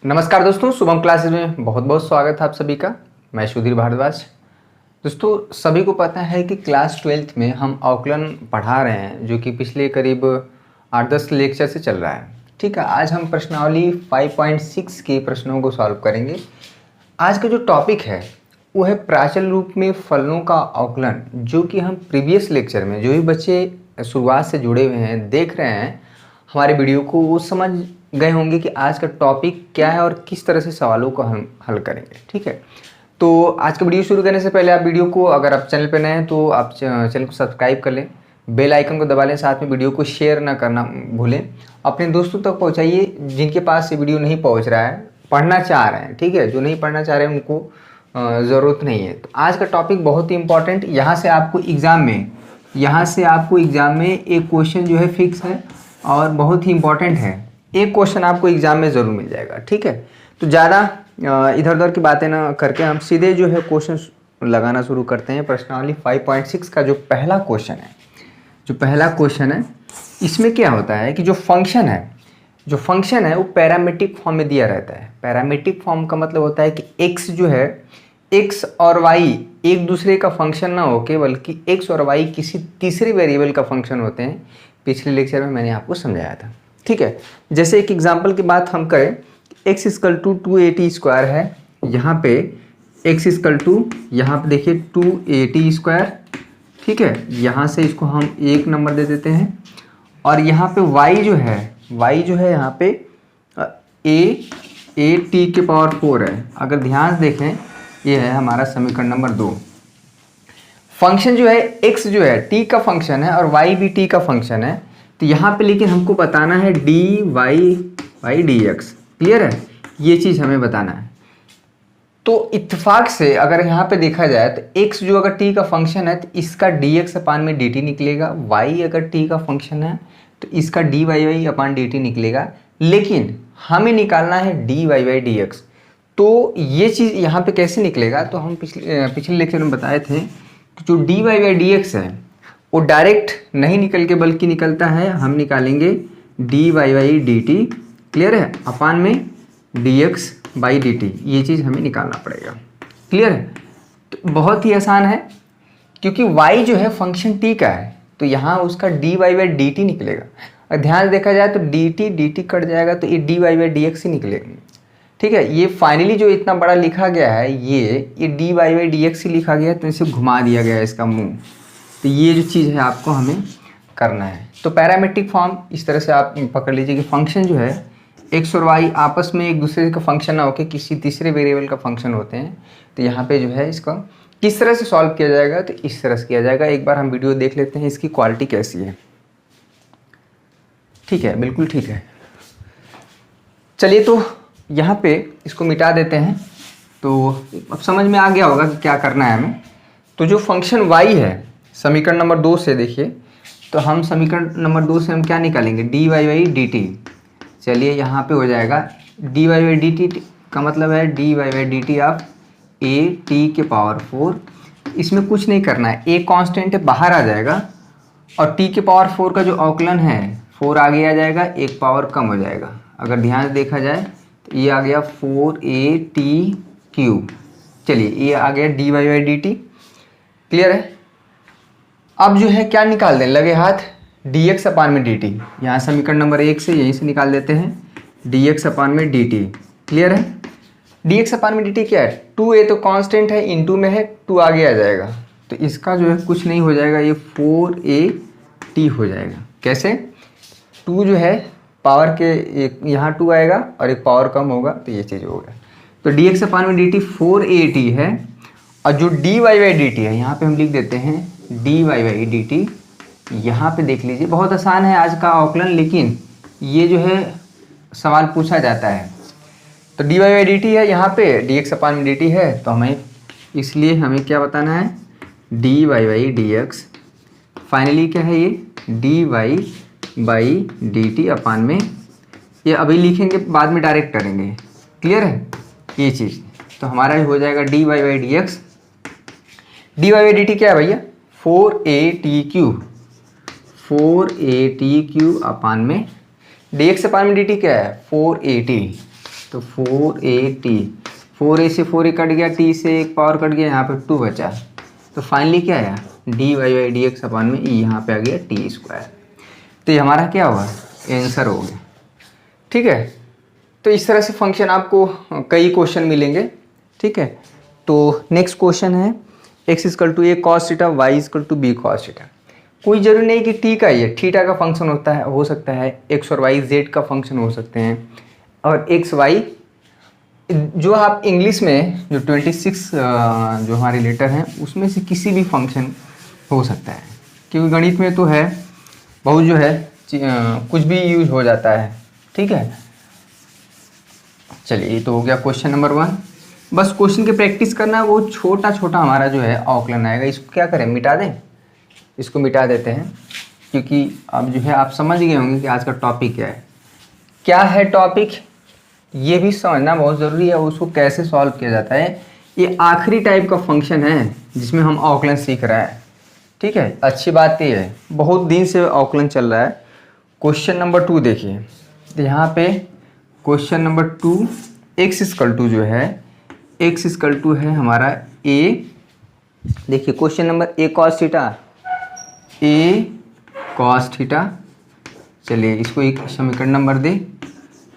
नमस्कार दोस्तों, शुभम क्लासेस में बहुत बहुत स्वागत है आप सभी का। मैं सुधीर भारद्वाज। दोस्तों, सभी को पता है कि क्लास 12th में हम अवकलन पढ़ा रहे हैं, जो कि पिछले करीब 8-10 लेक्चर से चल रहा है। ठीक है, आज हम प्रश्नावली 5.6 के प्रश्नों को सॉल्व करेंगे। आज का जो टॉपिक है वो है प्राचल रूप में फलनों का अवकलन, जो कि हम प्रीवियस लेक्चर में जो भी बच्चे शुरुआत से जुड़े हुए हैं, देख रहे हैं हमारे वीडियो को, वो समझ गए होंगे कि आज का टॉपिक क्या है और किस तरह से सवालों को हम हल करेंगे। ठीक है, तो आज का वीडियो शुरू करने से पहले आप वीडियो को, अगर आप चैनल पर नए हैं तो आप चैनल को सब्सक्राइब कर लें, बेल आइकन को दबा लें, साथ में वीडियो को शेयर ना करना भूलें। अपने दोस्तों तक पहुंचाइए जिनके पास ये वीडियो नहीं पहुंच रहा है, पढ़ना चाह रहे हैं। ठीक है, जो नहीं पढ़ना चाह रहे हैं उनको ज़रूरत नहीं है। तो आज का टॉपिक बहुत ही इंपॉर्टेंट, यहाँ से आपको एग्ज़ाम में एक क्वेश्चन जो है फिक्स है और बहुत ही इंपॉर्टेंट है। एक क्वेश्चन आपको एग्जाम में ज़रूर मिल जाएगा। ठीक है, तो ज़्यादा इधर उधर की बातें ना करके हम सीधे जो है क्वेश्चन लगाना शुरू करते हैं। प्रश्नावली 5.6 का जो पहला क्वेश्चन है, इसमें क्या होता है कि जो फंक्शन है वो पैरामीट्रिक फॉर्म में दिया रहता है। पैरामीट्रिक फॉर्म का मतलब होता है कि x जो है, x और y एक दूसरे का फंक्शन ना होके बल्कि x और y किसी तीसरे वेरिएबल का फंक्शन होते हैं। पिछले लेक्चर में मैंने आपको समझाया था। ठीक है, जैसे एक एग्जांपल की बात हम करें, x = 2at² है, यहाँ पे x = यहाँ पे देखिए 2at²। ठीक है, यहाँ से इसको हम 1 नंबर दे देते हैं और यहाँ पे y जो है यहाँ पे at⁴ है। अगर ध्यान से देखें, ये है हमारा समीकरण नंबर 2। फंक्शन जो है x जो है t का फंक्शन है और y भी t का फंक्शन है। तो यहाँ पे लेकिन हमको बताना है dy/dx। क्लियर है, ये चीज़ हमें बताना है। तो इत्तेफाक से अगर यहाँ पे देखा जाए तो x जो अगर t का फंक्शन है तो इसका dx/dt निकलेगा, y अगर t का फंक्शन है तो इसका dy/dt निकलेगा, लेकिन हमें निकालना है dy/dx। तो ये चीज़ यहाँ पे कैसे निकलेगा, तो हम पिछले लेक्चर में बताए थे कि जो dy/dx है वो डायरेक्ट नहीं निकल के बल्कि निकलता है, हम निकालेंगे dy/dt। क्लियर है, अपान में dx/dt, ये चीज़ हमें निकालना पड़ेगा। क्लियर है, तो बहुत ही आसान है, क्योंकि y जो है फंक्शन t का है तो यहाँ उसका dy/dt निकलेगा। और ध्यान से देखा जाए तो dt कट जाएगा तो ये dy/dx ही निकलेगा। ठीक है, ये फाइनली जो इतना बड़ा लिखा गया है ये dy/dx ही लिखा गया है, तो इसे घुमा दिया गया है इसका मुंह। तो ये जो चीज़ है आपको हमें करना है। तो पैरामीट्रिक फॉर्म इस तरह से आप पकड़ लीजिए कि फंक्शन जो है x और y आपस में एक दूसरे का फंक्शन ना होकर किसी तीसरे वेरिएबल का फंक्शन होते हैं। तो यहाँ पे जो है इसका किस तरह से सॉल्व किया जाएगा, तो इस तरह से किया जाएगा। एक बार हम वीडियो देख लेते हैं, इसकी क्वालिटी कैसी है। ठीक है, बिल्कुल ठीक है। चलिए, तो यहाँ पे इसको मिटा देते हैं। तो अब समझ में आ गया होगा कि क्या करना है हमें। तो जो फंक्शन y है, समीकरण नंबर 2 से देखिए, तो हम समीकरण नंबर 2 से हम क्या निकालेंगे, dy/dt। चलिए, यहाँ पे हो जाएगा dy/dt का मतलब है dy/dt ऑफ at⁴। इसमें कुछ नहीं करना है, a कांस्टेंट है, बाहर आ जाएगा और t⁴ का जो अवकलन है 4 आगे आ जाएगा, एक पावर कम हो जाएगा। अगर ध्यान से देखा जाए तो ये आ गया 4at³। चलिए, ये आ गया dy/dt। क्लियर है, अब जो है क्या निकाल दें, लगे हाथ dx/dt। यहाँ समीकरण नंबर 1 से यहीं से निकाल देते हैं dx/dt। क्लियर है, dx/dt क्या है, 2a तो कांस्टेंट है, इनटू में है 2 आगे आ जाएगा, तो इसका जो है कुछ नहीं हो जाएगा, ये 4at हो जाएगा। कैसे, 2 जो है पावर के एक यहाँ 2 आएगा और एक पावर कम होगा, तो ये चीज़ होगा। तो dx/dt 4at है और जो dy/dt है यहाँ पे हम लिख देते हैं dy/dt। यहाँ पे देख लीजिए, बहुत आसान है आज का अवकलन, लेकिन ये जो है सवाल पूछा जाता है। तो dy/dt है, यहाँ पे dx/dt है, तो इसलिए हमें क्या बताना है, dy/dx। फाइनली क्या है, ये dy/dt अपान में, ये अभी लिखेंगे बाद में डायरेक्ट करेंगे। क्लियर है ये चीज़, तो हमारा हो जाएगा dy/dx। dy/dt क्या है भैया, 4at³ अपान में dx/dt क्या है 4at। तो 4a t, 4a से 4a कट गया, t से एक पावर कट गया, यहाँ पे 2 बचा। तो फाइनली क्या आया, dy/dx अपन में e, यहाँ पे आ गया t²। तो ये हमारा क्या हुआ, आंसर हो गया। ठीक है, तो इस तरह से फंक्शन आपको कई क्वेश्चन मिलेंगे। ठीक है, तो नेक्स्ट क्वेश्चन है x = a cos theta, y = b cos theta. कोई जरूरी नहीं कि t का ही है, थीटा का फंक्शन होता है, हो सकता है x और y z का फंक्शन हो सकते हैं, और x y जो आप इंग्लिश में जो 26 जो हमारे लेटर हैं उसमें से किसी भी फंक्शन हो सकता है, क्योंकि गणित में तो है बहुत जो है कुछ भी यूज हो जाता है। ठीक है, चलिए ये तो हो गया क्वेश्चन नंबर 1। बस क्वेश्चन की प्रैक्टिस करना है, वो छोटा छोटा हमारा जो है अवकलन आएगा, इसको क्या करें, मिटा दें, इसको मिटा देते हैं, क्योंकि अब जो है आप समझ गए होंगे कि आज का टॉपिक क्या है। क्या है टॉपिक, ये भी समझना बहुत ज़रूरी है, उसको कैसे सॉल्व किया जाता है। ये आखिरी टाइप का फंक्शन है जिसमें हम अवकलन सीख रहे हैं। ठीक है, अच्छी बात ये है, बहुत दिन से अवकलन चल रहा है। क्वेश्चन नंबर 2 देखिए, तो यहाँ पे क्वेश्चन नंबर 2 x = जो है, x = है हमारा a। देखिए question number a cos theta, a cos theta. चलिए इसको एक समीकरण नंबर दे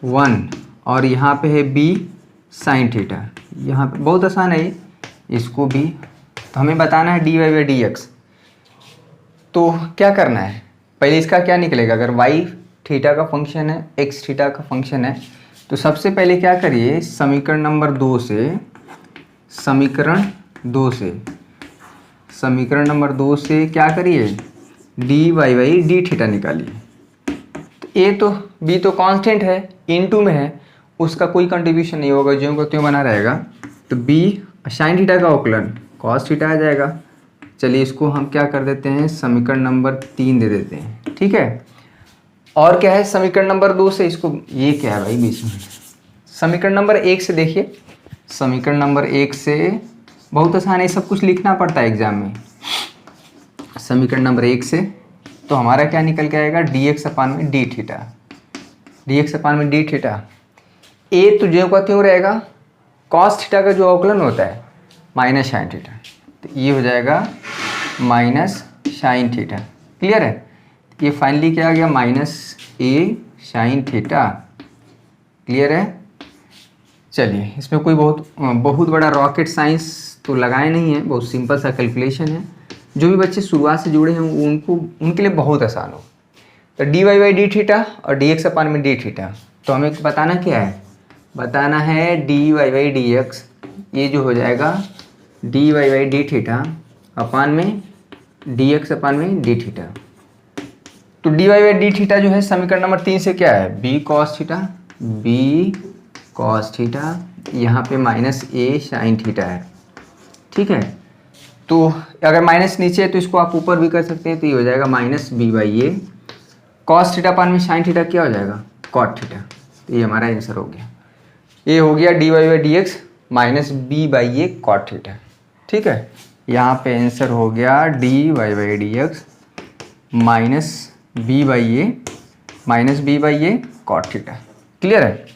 1, और यहाँ पे है b sin थीटा। यहाँ पे बहुत आसान है, इसको भी तो हमें बताना है dy/dx। तो क्या करना है, पहले इसका क्या निकलेगा, अगर y थीटा का फंक्शन है, x थीटा का फंक्शन है, तो सबसे पहले क्या करिए, समीकरण नंबर 2 से, समीकरण नंबर 2 से क्या करिए, dy/d थीटा निकालिए। तो a तो b तो कांस्टेंट है, इनटू में है, उसका कोई कंट्रीब्यूशन नहीं होगा, ज्यों का त्यों बना रहेगा। तो b sin थीटा का अवकलन cos थीटा आ जाएगा। चलिए इसको हम क्या कर देते हैं, समीकरण नंबर 3 दे देते हैं। ठीक है, और क्या है समीकरण नंबर 2 से, इसको ये क्या है भाई बीच में, समीकरण नंबर 1 से देखिए, समीकरण नंबर 1 से बहुत आसान है, सब कुछ लिखना पड़ता है एग्जाम में। समीकरण नंबर 1 से तो हमारा क्या निकल के आएगा, dx/d थीटा, dx/d थीटा। ए तो जो का त्यों रहेगा, cos थीटा का जो अवकलन होता है माइनस sin थीटा, तो ये हो जाएगा माइनस sin थीटा। क्लियर है, ये फाइनली क्या आ गया, -a sin थीटा। क्लियर है। चलिए इसमें कोई बहुत बड़ा रॉकेट साइंस तो लगाए नहीं है, बहुत सिंपल सा कैलकुलेशन है, जो भी बच्चे शुरुआत से जुड़े हैं उनके लिए बहुत आसान हो। तो dy/d थीटा और dx/d थीटा, तो हमें बताना क्या है, बताना है dy/dx, ये जो हो जाएगा dy/d थीटा अपान में dx/d थीटा। तो dy/d थीटा जो है समीकरण नंबर 3 से क्या है, b cos थीटा, यहाँ पे -a sin थीटा है। ठीक है, तो अगर माइनस नीचे है तो इसको आप ऊपर भी कर सकते हैं, तो ये हो जाएगा -b/a cos थीटा अपान में sin थीटा क्या हो जाएगा, cot थीटा। तो ये हमारा आंसर हो गया, ये हो गया dy/dx -b/a cot थीटा। ठीक है, यहाँ पे आंसर हो गया dy/dx -b/a cot theta. Clear है,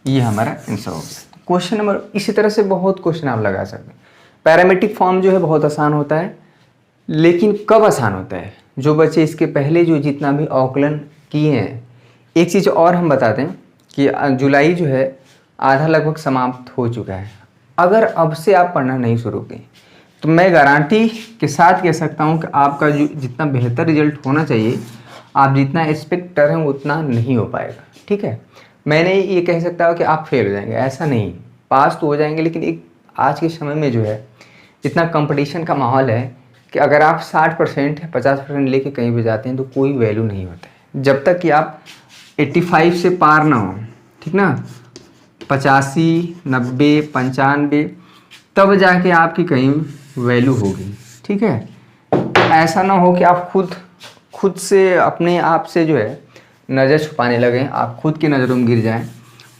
ये हमारा आंसर हो गया। क्वेश्चन नंबर, इसी तरह से बहुत क्वेश्चन आप लगा सकते हैं। पैरामेट्रिक फॉर्म जो है बहुत आसान होता है, लेकिन कब आसान होता है, जो बच्चे इसके पहले जो जितना भी अवकलन किए हैं। एक चीज़ और हम बताते हैं कि जुलाई जो है आधा लगभग समाप्त हो चुका है। अगर अब से आप पढ़ना नहीं शुरू किए तो मैं गारंटी के साथ कह सकता हूँ कि आपका जो जितना बेहतर रिजल्ट होना चाहिए, आप जितना एक्सपेक्ट कर रहे हैं उतना नहीं हो पाएगा। ठीक है, मैंने ये कह सकता हूँ कि आप फेल हो जाएंगे, ऐसा नहीं, पास तो हो जाएंगे, लेकिन एक आज के समय में जो है इतना कंपटीशन का माहौल है कि अगर आप 60% 50% लेके कहीं भी जाते हैं तो कोई वैल्यू नहीं होता है, जब तक कि आप 85 से पार ना हो। ठीक ना, 85, 90, 95 तब जाके आपकी कहीं वैल्यू होगी। ठीक है, ऐसा ना हो कि आप खुद से अपने आप से जो है नज़र छुपाने लगें, आप खुद की नज़रों में गिर जाएं।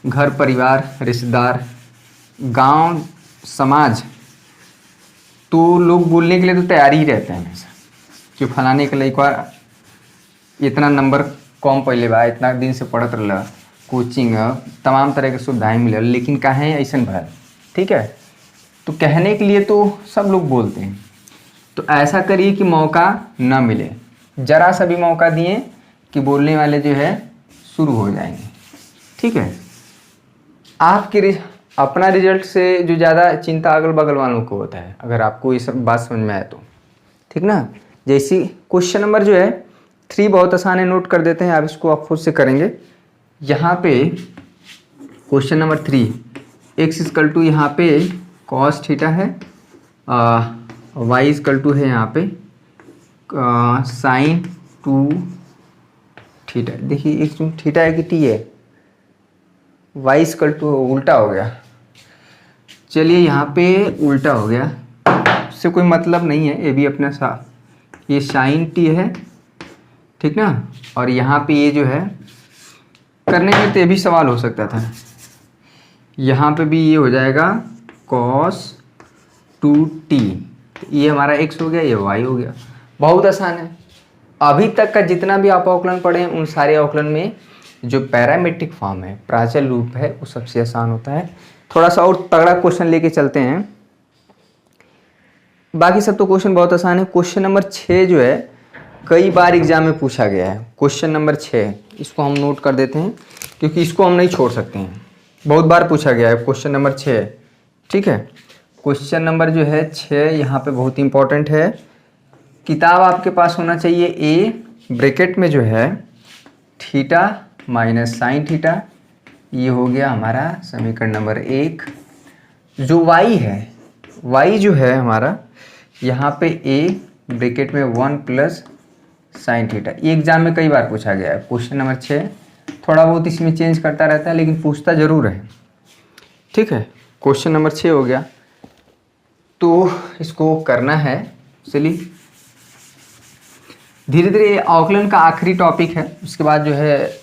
घर परिवार रिश्तेदार गांव समाज तो लोग बोलने के लिए तो तैयार ही रहते हैं हमेशा कि फलाने के लिए एक बार इतना नंबर कम पहले बा, इतना दिन से पढ़त रहा, कोचिंग तमाम तरह की सुविधाएं मिलल, लेकिन काहे ऐसन भरल, ठीक है। तो कहने के लिए तो सब लोग बोलते हैं, तो ऐसा करिए कि मौका ना मिले, जरा सा भी मौका दिए कि बोलने वाले जो है शुरू हो जाएंगे, ठीक है। आपके अपना रिजल्ट से जो ज़्यादा चिंता अगल बगल वालों को होता है, अगर आपको ये सब बात समझ में आए तो, ठीक ना। जैसी क्वेश्चन नंबर जो है 3 बहुत आसान है, नोट कर देते हैं, आप इसको आप खुद से करेंगे। यहाँ पे question number 3, x equal to यहाँ पे कॉस थीटा है, वाई इक्वल टू है यहाँ पे साइन 2 थीटा। देखिए एक थीटा है कि टी है, वाई इक्वल टू उल्टा हो गया, चलिए यहाँ पे उल्टा हो गया, इससे कोई मतलब नहीं है, ये भी अपना सा, ये साइन टी है, ठीक ना। और यहाँ पे ये जो है करने में तो ये भी सवाल हो सकता था, यहाँ पे भी ये हो जाएगा cos 2t, ये हमारा x हो गया, ये y हो गया। बहुत आसान है। अभी तक का जितना भी आप अवकलन पढ़े हैं उन सारे अवकलन में जो पैरामेट्रिक फॉर्म है, प्राचल रूप है, वो सबसे आसान होता है। थोड़ा सा और तगड़ा क्वेश्चन लेके चलते हैं, बाकी सब तो क्वेश्चन बहुत आसान है। क्वेश्चन नंबर 6 जो है कई बार एग्जाम में पूछा गया है, क्वेश्चन नंबर 6, इसको हम नोट कर देते हैं क्योंकि इसको हम नहीं छोड़ सकते हैं, बहुत बार पूछा गया है क्वेश्चन नंबर 6, ठीक है। क्वेश्चन नंबर जो है 6 यहाँ पे बहुत इंपॉर्टेंट है, किताब आपके पास होना चाहिए। ए ब्रैकेट में जो है थीटा माइनस साइन थीटा, ये हो गया हमारा समीकरण नंबर 1। जो वाई है, वाई जो है हमारा यहाँ पे ए ब्रैकेट में 1 प्लस साइन थीटा, ये एग्जाम में कई बार पूछा गया है। क्वेश्चन नंबर 6 थोड़ा बहुत इसमें चेंज करता रहता है लेकिन पूछता ज़रूर है, ठीक है। क्वेश्चन नंबर 6 हो गया, तो इसको करना है। चलिए धीरे धीरे अवकलन का आखिरी टॉपिक है, उसके बाद जो है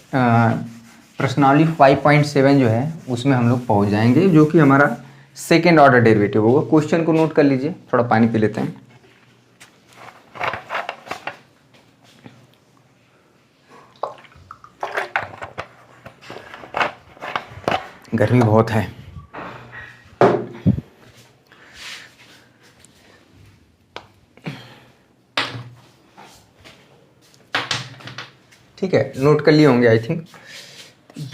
प्रश्नावली 5.7 जो है उसमें हम लोग पहुंच जाएंगे, जो कि हमारा सेकेंड ऑर्डर डेरिवेटिव होगा। क्वेश्चन को नोट कर लीजिए, थोड़ा पानी पी लेते हैं। गर्मी बहुत है। ठीक है, नोट कर लिए होंगे आई थिंक।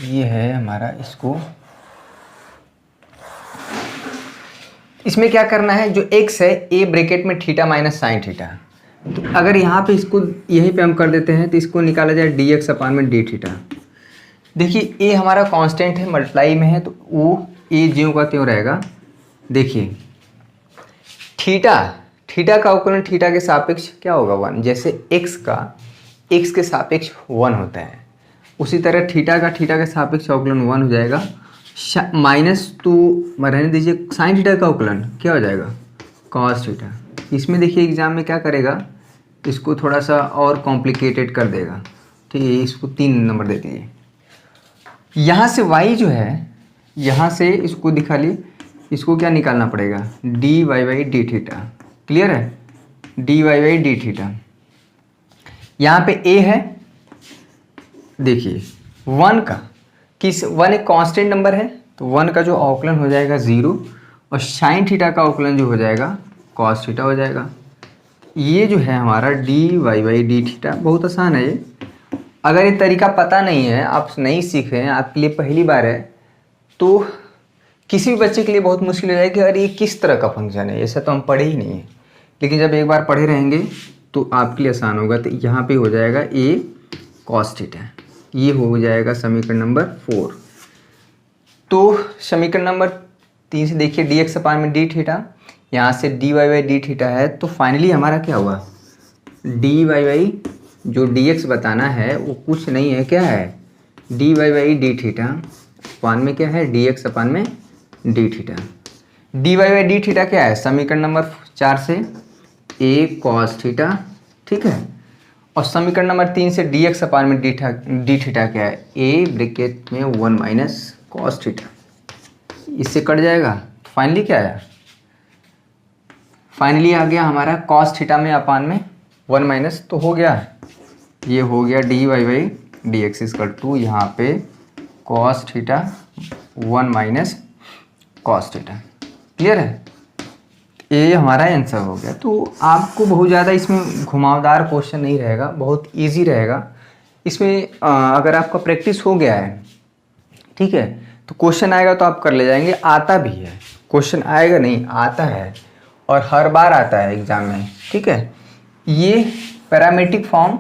ये है हमारा, इसको इसमें क्या करना है, जो x है a ब्रैकेट में थीटा माइनस साइन थीटा, तो अगर यहाँ पे इसको यहीं पे हम कर देते हैं तो इसको निकाला जाए dx अपान में डी थीटा। देखिए a हमारा कांस्टेंट है, मल्टीप्लाई में है, तो वो a ज्यों का त्यों रहेगा। देखिए थीटा का अवकलन थीटा के सापेक्ष क्या होगा 1, जैसे x का x के सापेक्ष 1 होता है, उसी तरह थीटा का थीटा के सापेक्ष अवकलन 1 हो जाएगा। माइनस टू रहने दीजिए, साइन थीटा का अवकलन क्या हो जाएगा कॉस थीटा। इसमें देखिए एग्जाम में क्या करेगा, इसको थोड़ा सा और कॉम्प्लिकेटेड कर देगा, ठीक है। इसको 3 नंबर दे दीजिए। यहाँ से y जो है, यहाँ से इसको दिखा लिए, इसको क्या निकालना पड़ेगा d y by d theta, clear है, d y by d theta. यहाँ पे a है, देखिए 1 का, किस 1 एक कांस्टेंट नंबर है, तो 1 का जो अवकलन हो जाएगा 0, और साइन थीटा का अवकलन जो हो जाएगा कॉस थीटा हो जाएगा। ये जो है हमारा d y by d theta, बहुत आसान है ये। अगर ये तरीका पता नहीं है, आप नहीं सीख रहे हैं, आपके लिए पहली बार है, तो किसी भी बच्चे के लिए बहुत मुश्किल हो जाएगी कि अरे ये किस तरह का फंक्शन है, ऐसा तो हम पढ़े ही नहीं है। लेकिन जब एक बार पढ़े रहेंगे तो आपके लिए आसान होगा। तो यहाँ पे हो जाएगा a cos थीटा, ये हो जाएगा समीकरण नंबर 4। तो समीकरण नंबर 3 से देखिए dx अपान में डी थीटा, यहाँ से dy बाई डी थीटा है, तो फाइनली हमारा क्या हुआ dy बाई जो dx बताना है वो कुछ नहीं है, क्या है dy by d theta upon में क्या है dx अपान में D theta. dy by d theta क्या है, समीकरण नंबर 4 से a cos थीटा, ठीक है। और समीकरण नंबर 3 से dx अपान में डी थीटा क्या है, a ब्रैकेट में 1 माइनस कॉस थीटा, इससे कट जाएगा। फाइनली क्या आया, फाइनली आ गया हमारा कॉस थीटा में अपान में 1 माइनस, तो हो गया ये हो गया d y by d x equal to यहाँ पे cos theta 1 minus cos theta. Clear है? ये हमारा आंसर हो गया। तो आपको बहुत ज़्यादा इसमें घुमावदार क्वेश्चन नहीं रहेगा, बहुत इजी रहेगा। इसमें अगर आपका प्रैक्टिस हो गया है, ठीक है, तो क्वेश्चन आएगा तो आप कर ले जाएंगे। आता भी है क्वेश्चन, आएगा नहीं, आता है और हर बार आता है एग्जाम में। ठीक है, ये पैरामेट्रिक फॉर्म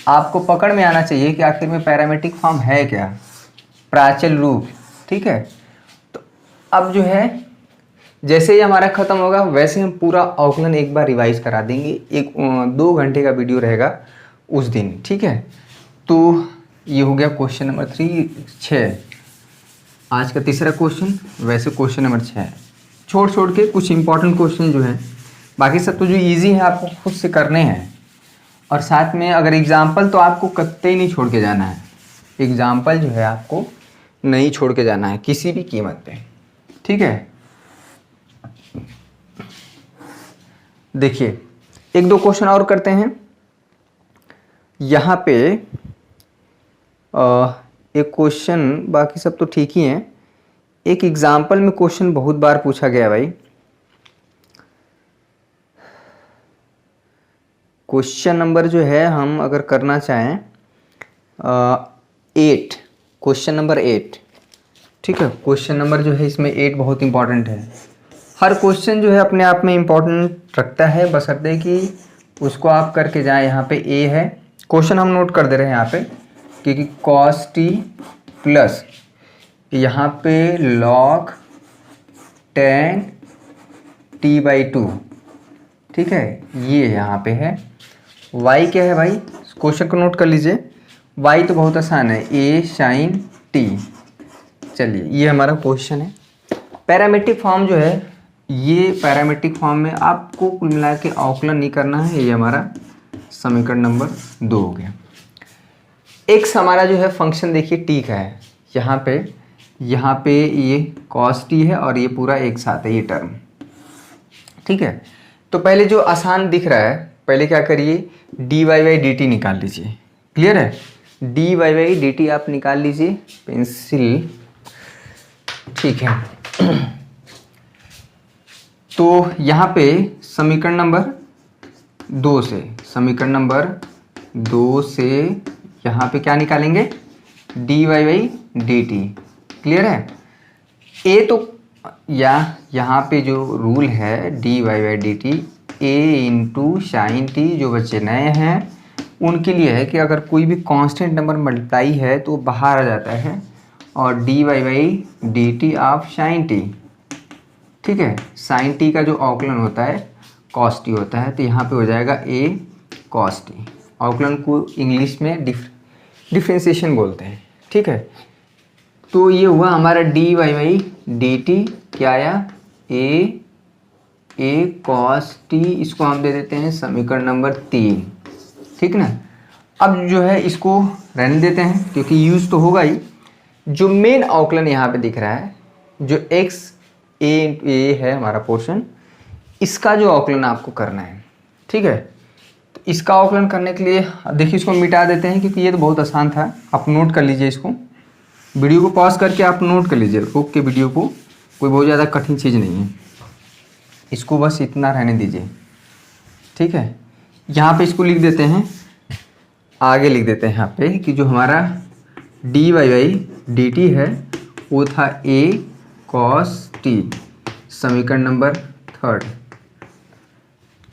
आपको पकड़ में आना चाहिए कि आखिर में पैरामेट्रिक फॉर्म है क्या, प्राचल रूप। ठीक है, तो अब जो है जैसे ही हमारा ख़त्म होगा वैसे हम पूरा अवकलन एक बार रिवाइज करा देंगे। 2 घंटे का वीडियो रहेगा उस दिन। ठीक है, तो ये हो गया क्वेश्चन नंबर 6। आज का तीसरा क्वेश्चन, वैसे क्वेश्चन नंबर 6 छोड़ के कुछ इंपॉर्टेंट क्वेश्चन जो हैं, बाकी सब तो जो इजी है आपको खुद से करने हैं। और साथ में अगर एग्जाम्पल तो आपको कतई नहीं छोड़ के जाना है, एग्जाम्पल जो है आपको नहीं छोड़ के जाना है किसी भी कीमत पे। ठीक है, देखिए 1-2 क्वेश्चन और करते हैं। यहाँ पे एक क्वेश्चन, बाकी सब तो ठीक ही हैं। एक एग्जाम्पल में क्वेश्चन बहुत बार पूछा गया भाई। क्वेश्चन नंबर जो है हम अगर करना चाहें 8, क्वेश्चन नंबर 8। ठीक है, क्वेश्चन नंबर जो है इसमें 8 बहुत इंपॉर्टेंट है। हर क्वेश्चन जो है अपने आप में इम्पोर्टेंट रखता है, बशर्ते कि उसको आप करके जाएं। यहाँ पे ए है, क्वेश्चन हम नोट कर दे रहे हैं यहाँ पे, क्योंकि cos t प्लस यहाँ पे log tan t/2। ठीक है, ये यहाँ पे है। y क्या है भाई, क्वेश्चन को नोट कर लीजिए। y तो बहुत आसान है, a sin t। चलिए ये हमारा क्वेश्चन है। पैरामेट्रिक फॉर्म जो है, ये पैरामेट्रिक फॉर्म में आपको कुल मिला के अवकलन नहीं करना है। ये हमारा समीकरण नंबर 2 हो गया। x हमारा जो है फंक्शन देखिए t का है। यहाँ पे ये cos t है और ये पूरा एक साथ है ये टर्म। ठीक है, तो पहले जो आसान दिख रहा है, पहले क्या करिए, dy/dt निकाल लीजिए। क्लियर है, dy/dt आप निकाल लीजिए पेंसिल। ठीक है, तो यहाँ पे समीकरण नंबर 2 से यहाँ पे क्या निकालेंगे, dy/dt। क्लियर है, ए तो यहाँ पे जो रूल है dy/dt a into sine T, जो बच्चे नए हैं उनके लिए है कि अगर कोई भी कांस्टेंट नंबर मल्टीप्लाई है तो बाहर आ जाता है, और dy/dt ऑफ साइन टी। ठीक है, साइन टी का जो अवकलन होता है कॉस टी होता है, तो यहाँ पे हो जाएगा a cos t। अवकलन को इंग्लिश में डिफ्रेंसिएशन बोलते हैं। ठीक है, तो ये हुआ हमारा dy/dt, क्या आया, a cos t। इसको हम दे देते हैं समीकरण नंबर 3। ठीक ना, अब जो है इसको रहने देते हैं क्योंकि यूज तो होगा ही। जो मेन अवकलन यहाँ पे दिख रहा है, जो x a है हमारा पोर्शन, इसका जो अवकलन आपको करना है। ठीक है, तो इसका अवकलन करने के लिए देखिए इसको मिटा देते हैं क्योंकि ये तो बहुत आसान था। आप नोट कर लीजिए, इसको वीडियो को पॉज करके आप नोट कर लीजिए रुक के वीडियो को, कोई बहुत ज़्यादा कठिन चीज़ नहीं है, इसको बस इतना रहने दीजिए। ठीक है, यहाँ पे इसको लिख देते हैं, आगे लिख देते हैं यहाँ पे कि जो हमारा dy/dt है वो था a cos t, समीकरण नंबर 3।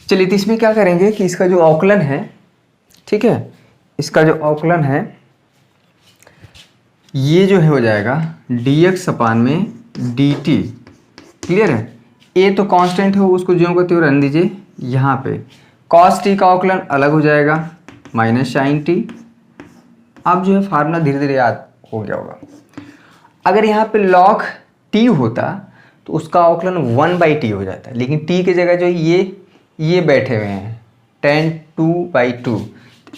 चलिए तो इसमें क्या करेंगे कि इसका जो अवकलन है, ठीक है, इसका जो अवकलन है ये जो है हो जाएगा dx/dt। क्लियर है, a तो कांस्टेंट है, उसको ज्यों को त्यों रहने दीजिए। यहाँ पे cos t का अवकलन अलग हो जाएगा माइनस साइन टी। अब जो है फार्मूला धीरे धीरे याद हो गया होगा। अगर यहाँ पे log t होता तो उसका अवकलन 1/t हो जाता है, लेकिन t की जगह जो ये बैठे हुए हैं tan 2/2,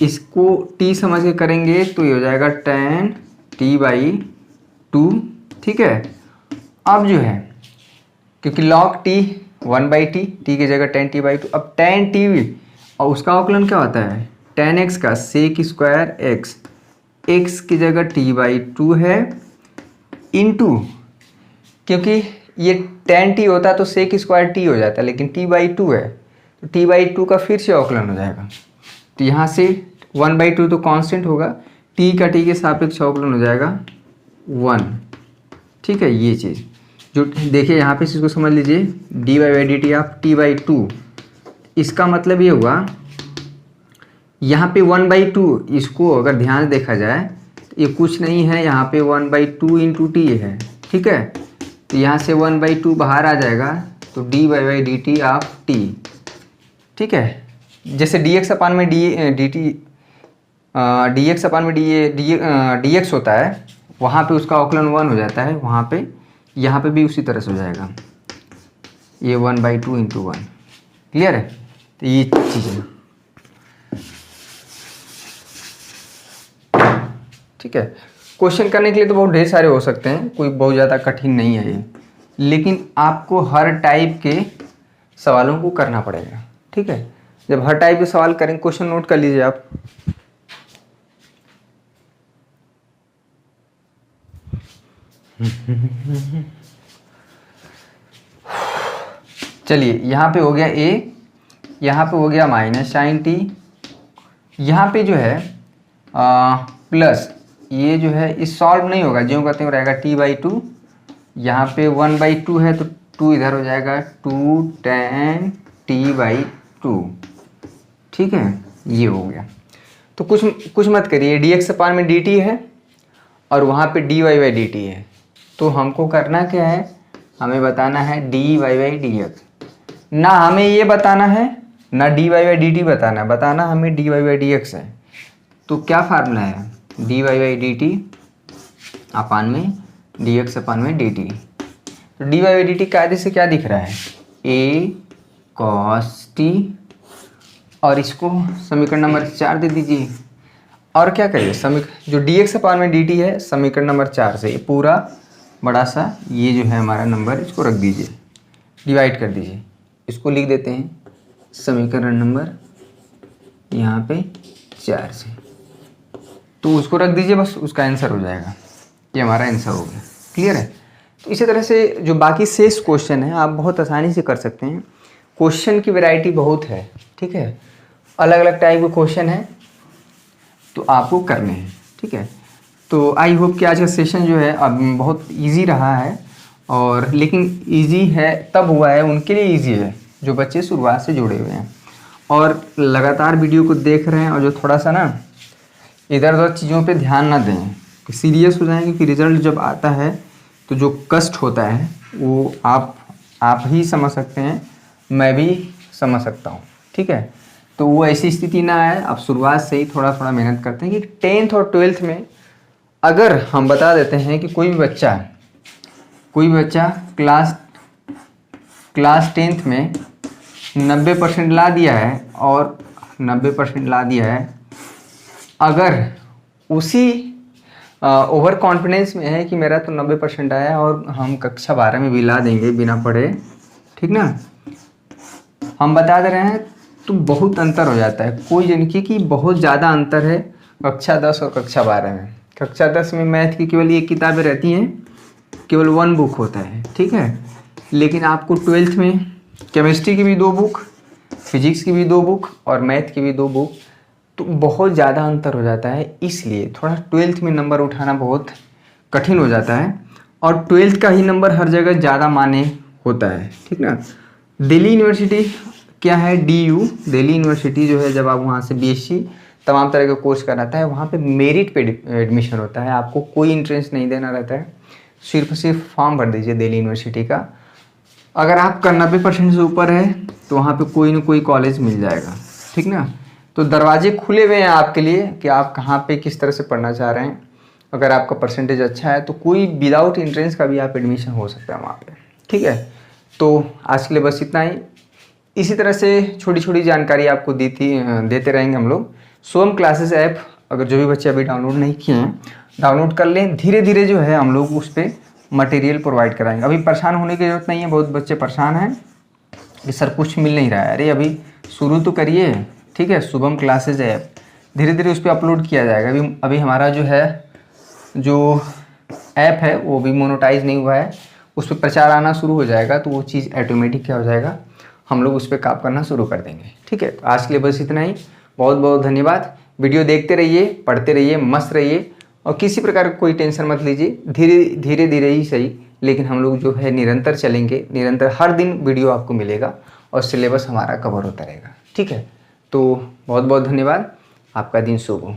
इसको t समझ के करेंगे तो ये हो जाएगा tan t/2। ठीक है, अब जो है क्योंकि log t 1/t, t की जगह tan t/2, अब tan t और उसका अवकलन क्या होता है, tan x का sec² x, x की जगह t/2 है, इंटू, क्योंकि ये tan t होता तो सेक स्क्वायर t हो जाता, लेकिन t/2 है तो t/2 का फिर से अवकलन हो जाएगा। तो यहाँ से 1/2 तो कांस्टेंट होगा, t का t के सापेक्ष अवकलन हो जाएगा 1। ठीक है, ये चीज़ जो देखिए यहाँ पे इसको समझ लीजिए, dy/dt ऑफ t/2, इसका मतलब ये हुआ यहाँ पे 1/2, इसको अगर ध्यान से देखा जाए तो ये कुछ नहीं है, यहाँ पे 1/2 इंटू टी है। ठीक है, तो यहाँ से 1/2 बाहर आ जाएगा तो dy/dt ऑफ t। ठीक है, जैसे dx अपान में dx होता है, वहाँ पे उसका अवकलन 1 हो जाता है, वहाँ पे यहाँ पे भी उसी तरह से हो जाएगा, ये 1/2 इंटू 1। क्लियर है, तो ये चीज़ है। ठीक है, क्वेश्चन करने के लिए तो बहुत ढेर सारे हो सकते हैं, कोई बहुत ज़्यादा कठिन नहीं है ये, लेकिन आपको हर टाइप के सवालों को करना पड़ेगा। ठीक है, जब हर टाइप के सवाल करेंगे, क्वेश्चन नोट कर लीजिए आप। चलिए, यहाँ पे हो गया a, यहाँ पे हो गया -sin t, यहाँ पे जो है प्लस, ये जो है इस सॉल्व नहीं होगा, जो कहते हैं रहेगा t/2, यहाँ पे 1/2 है तो 2 इधर हो जाएगा, 2 tan t/2। ठीक है, ये हो गया। तो कुछ मत करिए, dx अपान में dt है और वहाँ पे dy/dt है, तो हमको करना क्या है, हमें बताना है dy/dx। ना हमें ये बताना है ना dy/dt बताना हमें dy/dx है। तो क्या फार्मूला है, dy/dt अपान में dx अपान में dt। तो dy/dt कायदे से क्या दिख रहा है, a cos t, और इसको समीकरण नंबर 4 दे दीजिए। और क्या करिए, जो dx अपान में dt है, समीकरण नंबर 4 से ये पूरा बड़ा सा ये जो है हमारा नंबर, इसको रख दीजिए, डिवाइड कर दीजिए। इसको लिख देते हैं समीकरण नंबर यहाँ पे 4 से, तो उसको रख दीजिए, बस उसका आंसर हो जाएगा। ये हमारा आंसर हो गया। क्लियर है। तो इसी तरह से जो बाकी शेष क्वेश्चन हैं आप बहुत आसानी से कर सकते हैं। क्वेश्चन की वैरायटी बहुत है, ठीक है, अलग अलग टाइप के क्वेश्चन हैं, तो आपको करने हैं। ठीक है, तो आई होप कि आज का सेशन जो है अब बहुत इजी रहा है, और लेकिन इजी है तब हुआ है, उनके लिए इजी है जो बच्चे शुरुआत से जुड़े हुए हैं और लगातार वीडियो को देख रहे हैं, और जो थोड़ा सा ना इधर उधर चीज़ों पे ध्यान ना दें, कि सीरियस हो जाएंगे कि रिज़ल्ट जब आता है तो जो कष्ट होता है वो आप ही समझ सकते हैं, मैं भी समझ सकता हूँ। ठीक है, तो वो ऐसी स्थिति ना आए, आप शुरुआत से ही थोड़ा थोड़ा मेहनत करते हैं कि 10th और 12th में अगर हम बता देते हैं कि कोई भी बच्चा क्लास 10th में 90% ला दिया है, और 90% ला दिया है, अगर उसी ओवर कॉन्फिडेंस में है कि मेरा तो 90% आया और हम कक्षा 12 में भी ला देंगे बिना पढ़े, ठीक ना, हम बता दे रहे हैं, तो बहुत अंतर हो जाता है। कोई जिनकी कि बहुत ज़्यादा अंतर है कक्षा 10 और कक्षा 12 में। कक्षा 10 में मैथ की केवल एक किताबें रहती हैं, केवल 1 बुक होता है, ठीक है, लेकिन आपको 12th में केमिस्ट्री की भी 2 बुक, फिजिक्स की भी 2 बुक और मैथ की भी 2 बुक, तो बहुत ज़्यादा अंतर हो जाता है। इसलिए थोड़ा 12th में नंबर उठाना बहुत कठिन हो जाता है, और 12th का ही नंबर हर जगह ज़्यादा माने होता है। ठीक ना, दिल्ली यूनिवर्सिटी क्या है, DU दिल्ली यूनिवर्सिटी जो है, जब आप वहाँ से BSc तमाम तरह के कोर्स कराता है, वहाँ पे मेरिट पे एडमिशन होता है, आपको कोई इंट्रेंस नहीं देना रहता है, सिर्फ फॉर्म भर दीजिए दिल्ली यूनिवर्सिटी का। अगर आपका 90% से ऊपर है तो वहाँ पे कोई ना कोई कॉलेज मिल जाएगा। ठीक ना, तो दरवाजे खुले हुए हैं आपके लिए कि आप कहाँ पे किस तरह से पढ़ना चाह रहे हैं। अगर आपका परसेंटेज अच्छा है तो कोई विदाउट इंट्रेंस का भी आप एडमिशन हो सकता है वहाँ पे। ठीक है, तो आज के लिए बस इतना ही। इसी तरह से छोटी छोटी जानकारी आपको देते रहेंगे हम लोग। सोम क्लासेस ऐप अगर जो भी बच्चे अभी डाउनलोड नहीं किए हैं, डाउनलोड कर लें। धीरे धीरे जो है हम लोग उस पर मटेरियल प्रोवाइड कराएंगे। अभी परेशान होने की ज़रूरत नहीं है, बहुत बच्चे परेशान हैं कि सर कुछ मिल नहीं रहा है। अरे अभी शुरू तो करिए, ठीक है, शुभम क्लासेज ऐप धीरे धीरे उस पर अपलोड किया जाएगा। अभी हमारा जो है जो ऐप है वो भी मोनेटाइज नहीं हुआ है, उस पर प्रचार आना शुरू हो जाएगा तो वो चीज़ ऑटोमेटिक क्या हो जाएगा, हम लोग उस पर काम करना शुरू कर देंगे। ठीक है, तो आज के लिए बस इतना ही। बहुत बहुत धन्यवाद। वीडियो देखते रहिए, पढ़ते रहिए, मस्त रहिए और किसी प्रकार का कोई टेंशन मत लीजिए। धीरे धीरे ही सही, लेकिन हम लोग जो है निरंतर चलेंगे, निरंतर हर दिन वीडियो आपको मिलेगा और सिलेबस हमारा कवर होता रहेगा। ठीक है, तो बहुत बहुत धन्यवाद। आपका दिन शुभ हो।